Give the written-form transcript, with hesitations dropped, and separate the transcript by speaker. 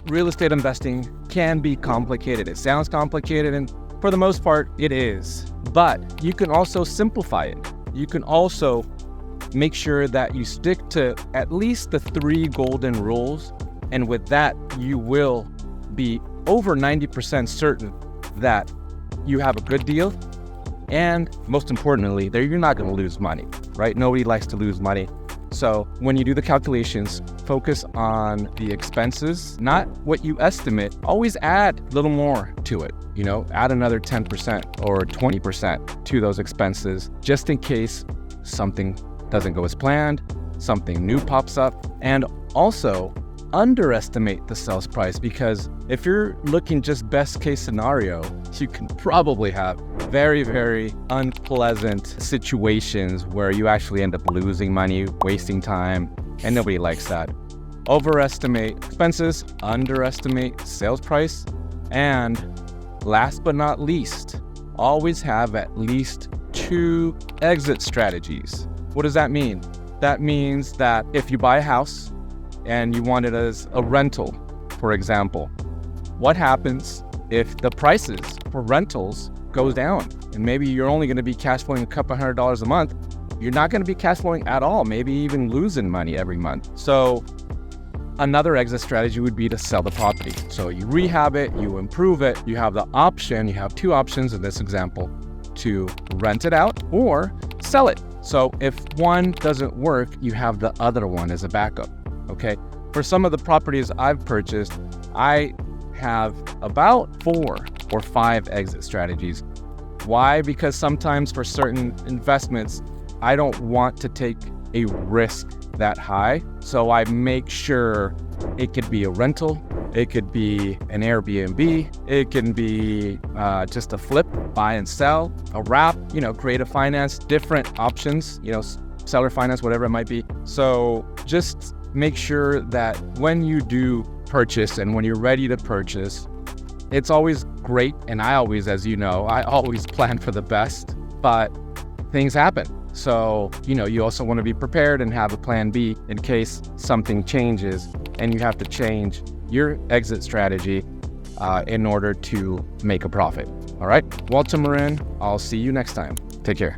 Speaker 1: real estate investing can be complicated. It sounds complicated, and for the most part, it is. But you can also simplify it. You can also make sure that you stick to at least the 3 golden rules. And with that, you will be over 90% certain that you have a good deal. And most importantly, that you're not going to lose money, right? Nobody likes to lose money. So when you do the calculations, focus on the expenses, not what you estimate. Always add a little more to it, add another 10% or 20% to those expenses, just in case something doesn't go as planned, something new pops up. And also underestimate the sales price, because if you're looking just best case scenario, you can probably have very, very unpleasant situations where you actually end up losing money, wasting time, and nobody likes that. Overestimate expenses, underestimate sales price, and last but not least, always have at least 2 exit strategies. What does that mean? That means that if you buy a house and you want it as a rental, for example, what happens if the prices for rentals goes down and maybe you're only going to be cash flowing a couple $100 a month? You're not going to be cash flowing at all, maybe even losing money every month. So another exit strategy would be to sell the property. So you rehab it, you improve it, you have the option, you have 2 options in this example, to rent it out or sell it. So if one doesn't work, you have the other one as a backup. Okay. For some of the properties I've purchased, I have about 4 or 5 exit strategies. Why? Because sometimes for certain investments, I don't want to take a risk that high. So I make sure it could be a rental, it could be an Airbnb, it can be just a flip, buy and sell, a wrap, creative finance, different options, seller finance, whatever it might be. So just make sure that when you do purchase and when you're ready to purchase, it's always great. And I always, as you know, I always plan for the best, but things happen. So, you also want to be prepared and have a plan B in case something changes and you have to change your exit strategy in order to make a profit. All right. Walter Marin, I'll see you next time. Take care.